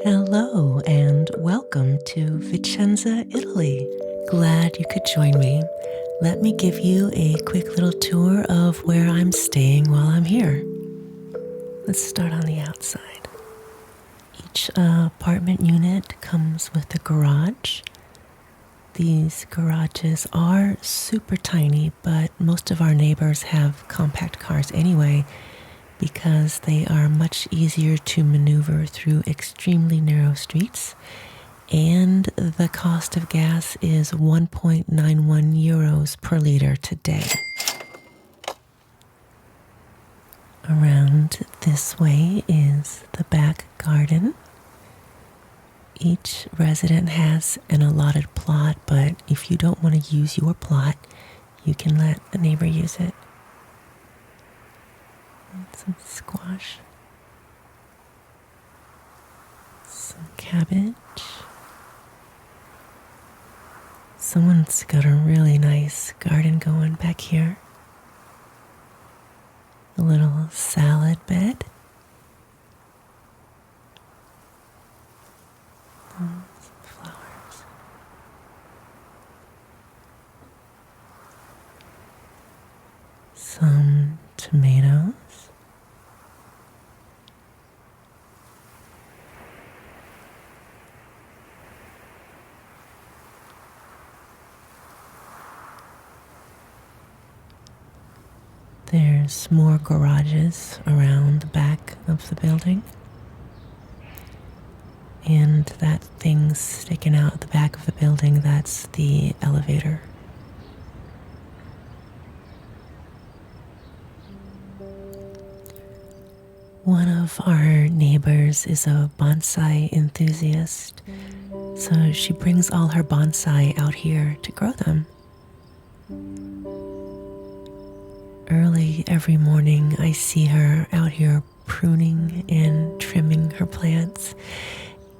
Hello and welcome to Vicenza, Italy. Glad you could join me. Let me give you a quick little tour of where I'm staying while I'm here. Let's start on the outside. Each apartment unit comes with a garage. These garages are super tiny, but most of our neighbors have compact cars anyway, because they are much easier to maneuver through extremely narrow streets, and the cost of gas is 1.91 euros per liter today. Around this way is the back garden. Each resident has an allotted plot, but if you don't want to use your plot, you can let a neighbor use it. Some squash, some cabbage. Someone's got a really nice garden going back here. A little salad bed. Some flowers. Some tomatoes. There's more garages around the back of the building. And that thing sticking out at the back of the building, that's the elevator. One of our neighbors is a bonsai enthusiast, so she brings all her bonsai out here to grow them. Early every morning, I see her out here pruning and trimming her plants,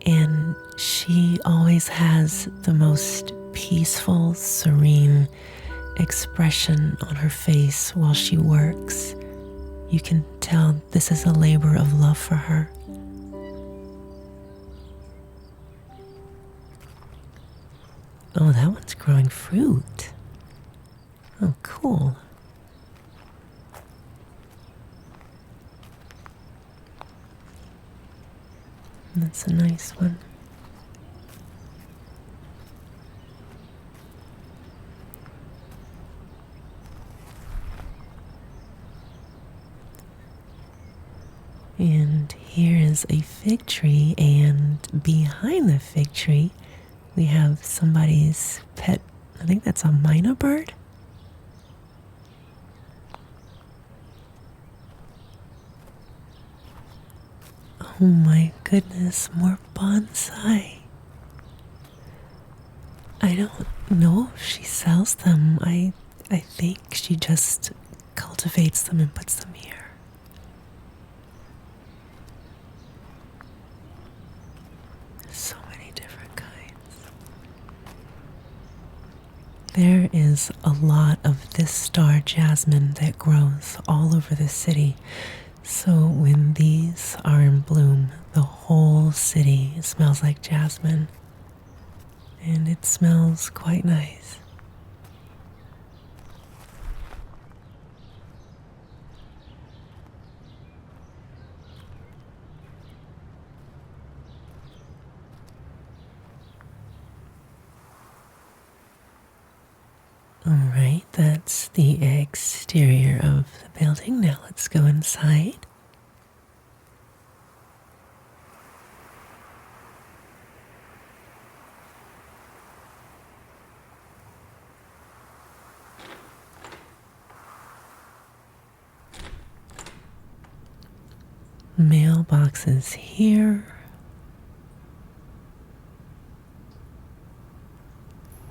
and she always has the most peaceful, serene expression on her face while she works. You can tell this is a labor of love for her. Oh, that one's growing fruit. Oh, cool. That's a nice one. And here is a fig tree, and behind the fig tree, we have somebody's pet. I think that's a myna bird. Oh my goodness, more bonsai. I don't know if she sells them. I think she just cultivates them and puts them here. So many different kinds. There is a lot of this star jasmine that grows all over the city. So when these are in bloom, the whole city smells like jasmine, and it smells quite nice. All right, that's the exterior of the building. Now let's go inside. Mailboxes here.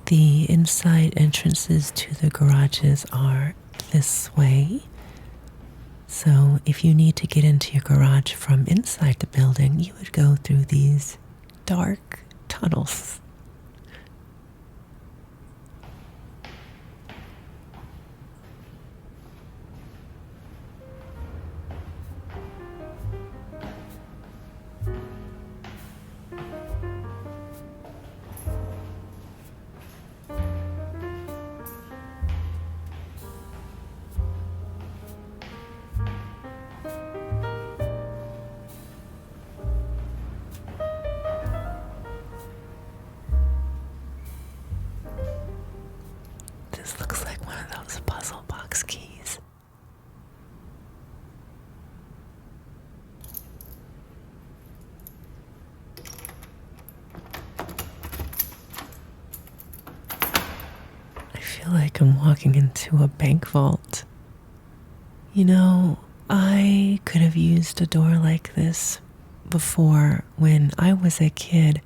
The inside entrances to the garages are this way. So if you need to get into your garage from inside the building, you would go through these dark tunnels. feel like I'm walking into a bank vault. You know, I could have used a door like this before when I was a kid.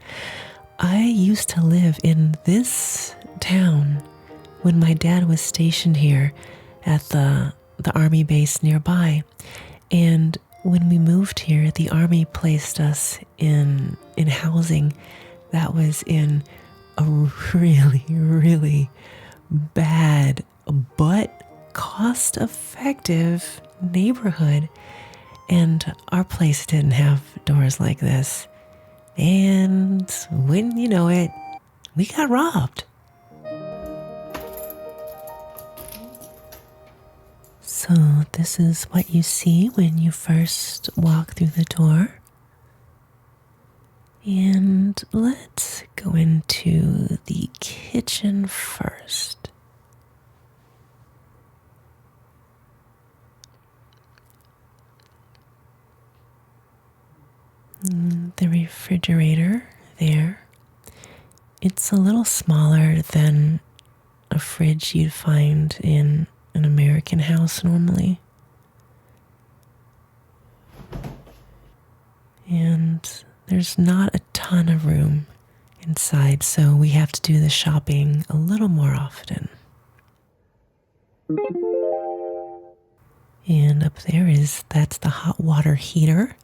I used to live in this town when my dad was stationed here at the army base nearby. And when we moved here, the army placed us in housing that was in a really, really bad but cost-effective neighborhood. And our place didn't have doors like this. And when you know it, we got robbed. So this is what you see when you first walk through the door. And let's go into the kitchen first. The refrigerator there, it's a little smaller than a fridge you'd find in an American house normally. And there's not a ton of room inside, so we have to do the shopping a little more often. And up there that's the hot water heater.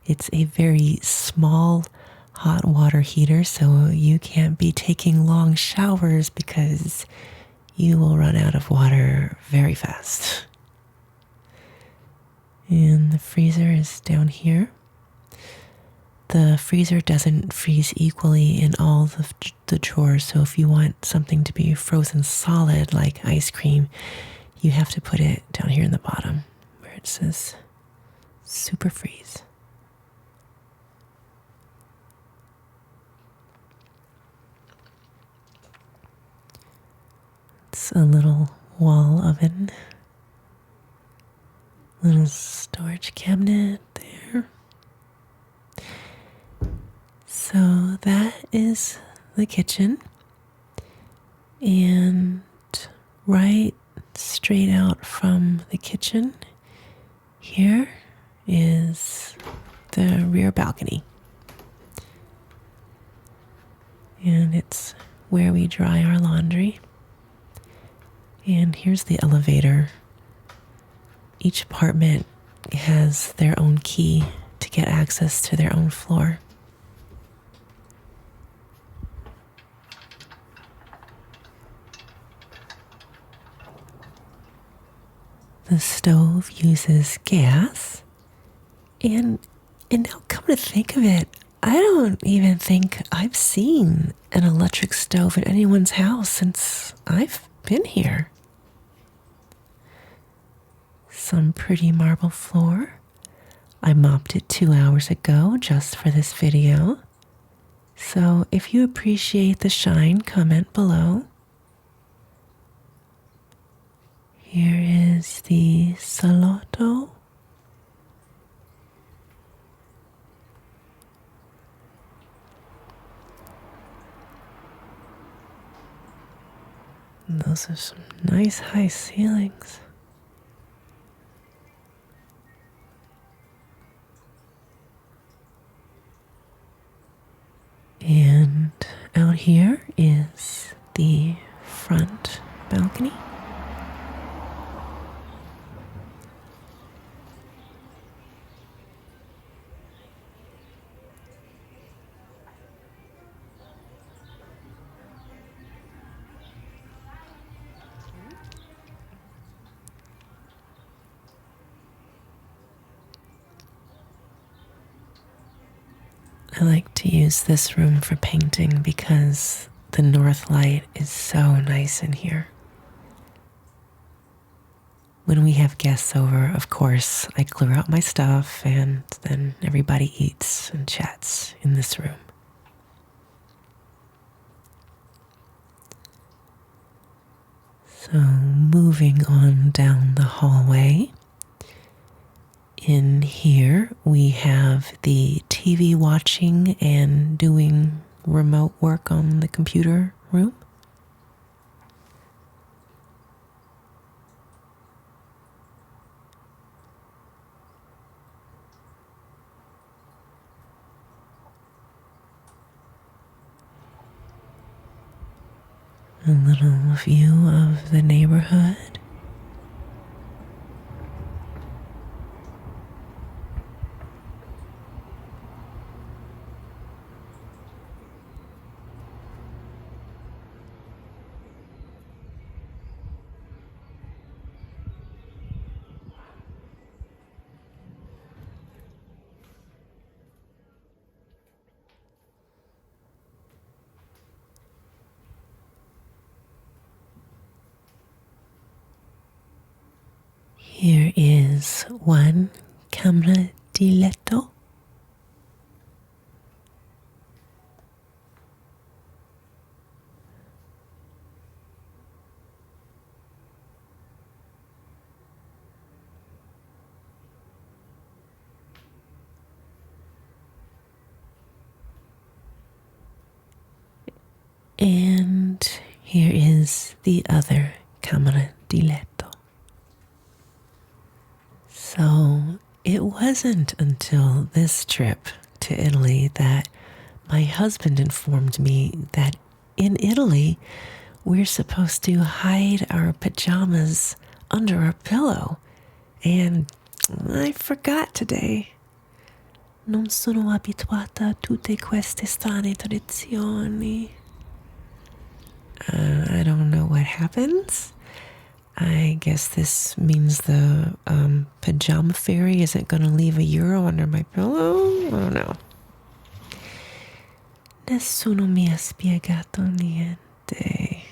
It's a very small hot water heater, so you can't be taking long showers because you will run out of water very fast. And the freezer is down here. The freezer doesn't freeze equally in all the drawers, so if you want something to be frozen solid like ice cream, you have to put it down here in the bottom where it says super freeze. It's a little wall oven, little storage cabinet there. So that is the kitchen, and right straight out from the kitchen here is the rear balcony, and it's where we dry our laundry. And here's the elevator. Each apartment has their own key to get access to their own floor. The stove uses gas, and now come to think of it, I don't even think I've seen an electric stove in anyone's house since I've been here. Some pretty marble floor. I mopped it 2 hours ago just for this video. So if you appreciate the shine, comment below. Here is the salotto. And those are some nice high ceilings. And out here is the front balcony. I like to use this room for painting because the north light is so nice in here. When we have guests over, of course, I clear out my stuff and then everybody eats and chats in this room. So moving on down the hallway, in here we have the TV watching and doing remote work on the computer room. A little view of the neighborhood. Here is one camera di letto. And here is the other camera di letto. So it wasn't until this trip to Italy that my husband informed me that in Italy we're supposed to hide our pajamas under our pillow. And I forgot today. Non sono abituata a tutte queste strane tradizioni. I don't know what happens. I guess this means the pajama fairy isn't going to leave €1 under my pillow? I don't know. Nessuno mi ha spiegato niente.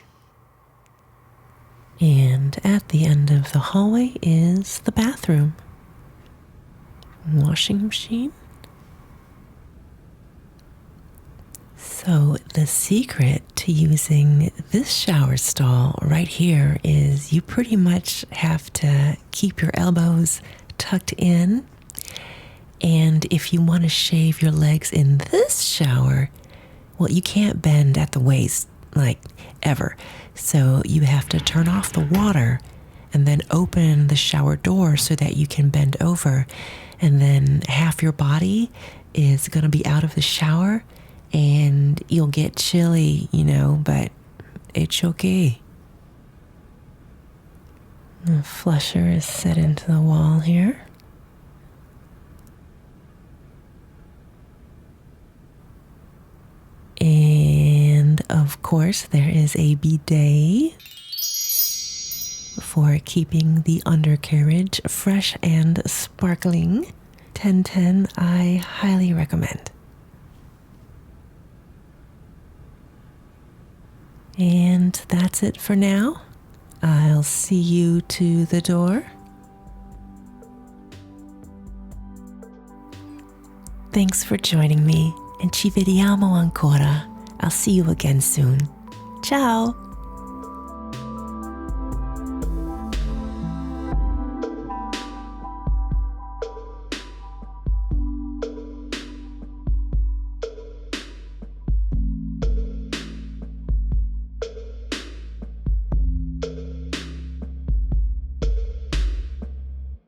And at the end of the hallway is the bathroom. Washing machine. So the secret to using this shower stall right here is you pretty much have to keep your elbows tucked in. And if you want to shave your legs in this shower, well, you can't bend at the waist, like ever. So you have to turn off the water and then open the shower door so that you can bend over. And then half your body is going to be out of the shower. And you'll get chilly, but it's okay. The flusher is set into the wall here. And of course, there is a bidet for keeping the undercarriage fresh and sparkling. 10/10, I highly recommend. And that's it for now. I'll see you to the door. Thanks for joining me, and ci vediamo ancora. I'll see you again soon. Ciao!